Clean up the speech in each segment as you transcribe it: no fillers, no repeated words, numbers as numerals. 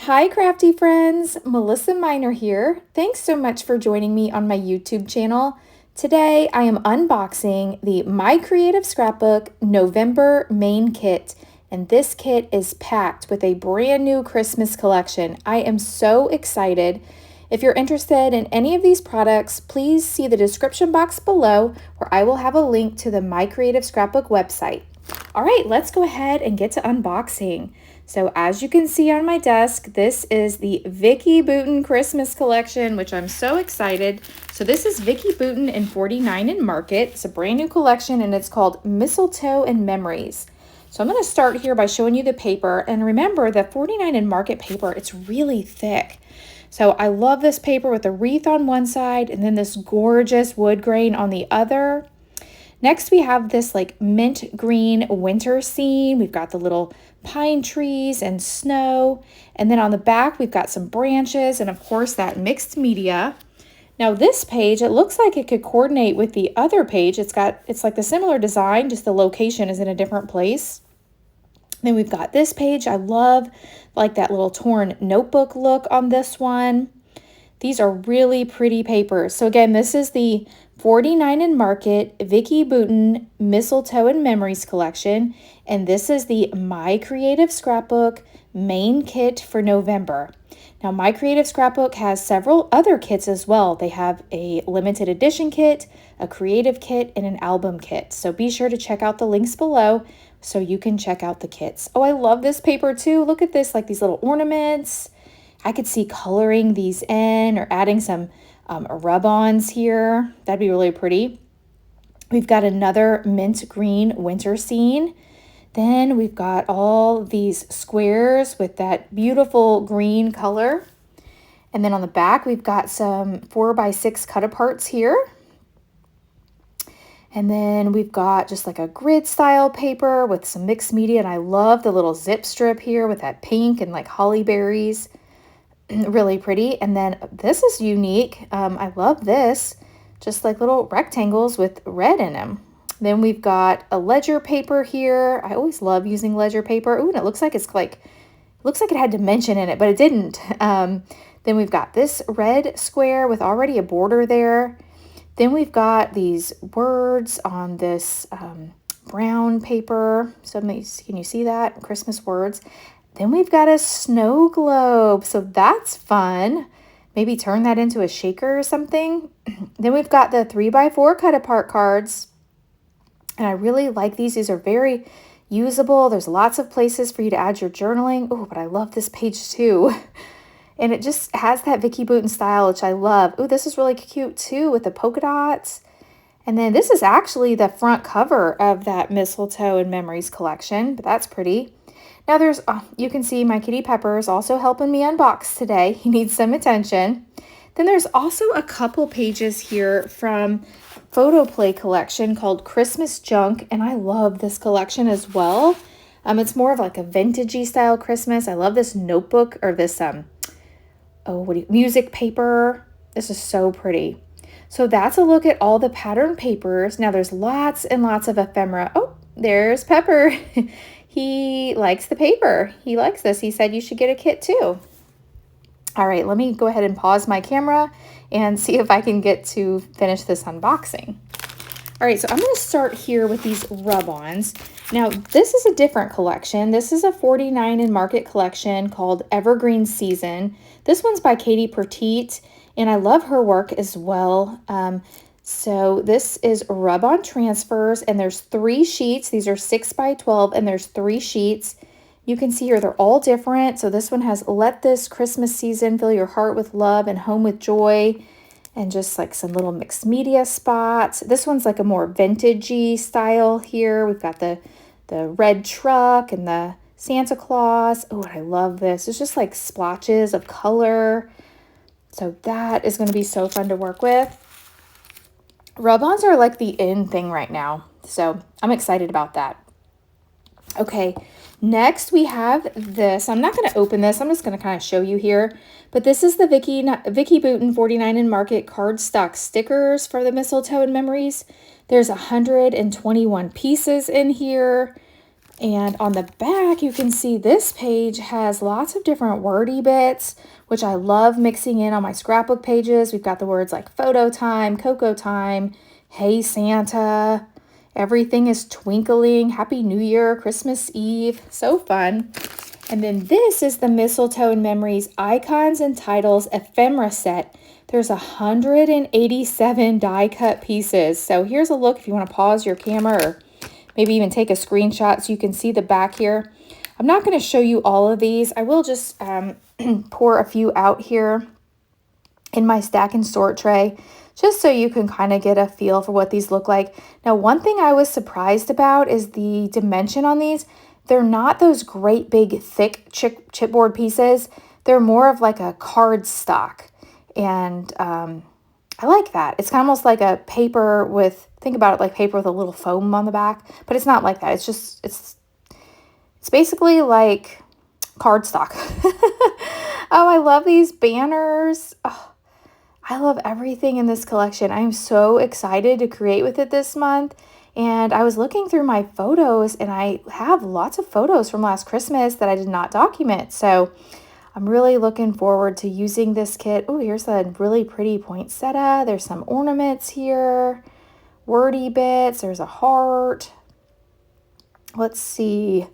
Hi crafty friends, Melissa Minor here. Thanks so much for joining me on my YouTube channel. Today I am unboxing the My Creative Scrapbook November main kit, and this kit is packed with a brand new Christmas collection. I am so excited. If you're interested in any of these products, please see the description box below where I will have a link to the My Creative Scrapbook website. All right, let's go ahead and get to unboxing. So as you can see on my desk, this is the Vicki Boutin Christmas collection, which I'm so excited. So this is Vicki Boutin in 49 in Market. It's a brand new collection and it's called Mistletoe and Memories. So I'm going to start here by showing you the paper. And remember the 49 in Market paper, it's really thick. So I love this paper with a wreath on one side and then this gorgeous wood grain on the other. Next, we have this like mint green winter scene. We've got the little pine trees and snow. And then on the back, we've got some branches and of course that mixed media. Now this page, it looks like it could coordinate with the other page. It's like the similar design, just the location is in a different place. Then we've got this page. I love like that little torn notebook look on this one. These are really pretty papers. So again, this is the 49 in Market Vicki Boutin Mistletoe and Memories collection, and this is the My Creative Scrapbook main kit for November. Now, My Creative Scrapbook has several other kits as well. They have a limited edition kit, a creative kit, and an album kit. So be sure to check out the links below so you can check out the kits. Oh, I love this paper too. Look at this, like these little ornaments. I could see coloring these in or adding some rub-ons here. That'd be really pretty. We've got another mint green winter scene. Then we've got all these squares with that beautiful green color. And then on the back, we've got some 4x6 cut aparts here. And then we've got just like a grid style paper with some mixed media. And I love the little zip strip here with that pink and like holly berries. Really pretty. And then this is unique. I love this, just like little rectangles with red in them. Then we've got a ledger paper here. I always love using ledger paper. Ooh, and it looks like it had dimension in it, but it didn't. Then we've got this red square with already a border there. Then we've got these words on this brown paper. So can you see that? Christmas words. Then we've got a snow globe, so that's fun. Maybe turn that into a shaker or something. Then we've got the 3x4 cut apart cards. And I really like these. These are very usable. There's lots of places for you to add your journaling. Oh, but I love this page too. And it just has that Vicki Boutin style, which I love. Oh, this is really cute too with the polka dots. And then this is actually the front cover of that Mistletoe and Memories collection, but that's pretty. Now there's, you can see my kitty Pepper is also helping me unbox today. He needs some attention. Then there's also a couple pages here from Photo Play collection called Christmas Junk, and I love this collection as well. It's more of like a vintagey style Christmas. I love this notebook or this music paper. This is so pretty. So that's a look at all the pattern papers. Now there's lots and lots of ephemera. Oh, there's Pepper. He likes the paper. He likes this. He said you should get a kit too. All right, let me go ahead and pause my camera and see if I can get to finish this unboxing. All right, so I'm going to start here with these rub-ons. Now, this is a different collection. This is a 49 in Market collection called Evergreen Season. This one's by Katie Petite, and I love her work as well. So this is rub-on transfers, and there's 3 sheets. These are 6x12, and there's 3 sheets. You can see here they're all different. So this one has Let This Christmas Season Fill Your Heart with Love and Home with Joy, and just like some little mixed media spots. This one's like a more vintagey style here. We've got the red truck and the Santa Claus. Oh, and I love this. It's just like splotches of color. So that is going to be so fun to work with. Rub-ons are like the in thing right now, so I'm excited about that. Okay, next we have this. I'm not going to open this. I'm just going to kind of show you here. But this is the Vicki Boutin 49 in Market cardstock stickers for the Mistletoe and Memories. There's 121 pieces in here. And on the back, you can see this page has lots of different wordy bits, which I love mixing in on my scrapbook pages. We've got the words like photo time, cocoa time, hey Santa, everything is twinkling, Happy New Year, Christmas Eve, so fun. And then this is the Mistletoe and Memories Icons and Titles Ephemera set. There's 187 die cut pieces. So here's a look if you want to pause your camera or maybe even take a screenshot so you can see the back here. I'm not going to show you all of these. I will just pour a few out here in my stack and sort tray, just so you can kind of get a feel for what these look like. Now, one thing I was surprised about is the dimension on these. They're not those great big thick chipboard pieces. They're more of like a card stock. And I like that. It's kind of almost like a paper with, think about it like paper with a little foam on the back, but it's not like that. It's just, it's basically like cardstock. Oh, I love these banners. Oh, I love everything in this collection. I'm so excited to create with it this month. And I was looking through my photos and I have lots of photos from last Christmas that I did not document. So I'm really looking forward to using this kit. Oh, here's a really pretty poinsettia. There's some ornaments here, wordy bits. There's a heart. Let's see.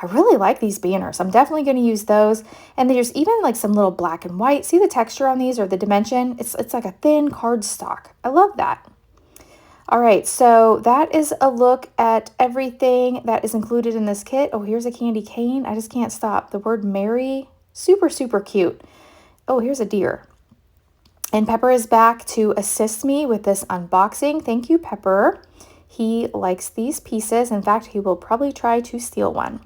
I really like these banners. I'm definitely going to use those. And there's even like some little black and white. See the texture on these or the dimension? It's like a thin cardstock. I love that. All right, so that is a look at everything that is included in this kit. Oh, here's a candy cane. I just can't stop. The word Merry. Super, super cute. Oh, here's a deer. And Pepper is back to assist me with this unboxing. Thank you, Pepper. He likes these pieces. In fact, he will probably try to steal one.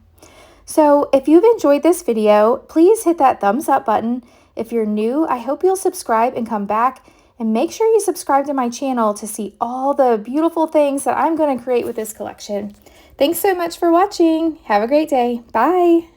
So if you've enjoyed this video, please hit that thumbs up button. If you're new, I hope you'll subscribe and come back. And make sure you subscribe to my channel to see all the beautiful things that I'm going to create with this collection. Thanks so much for watching. Have a great day. Bye.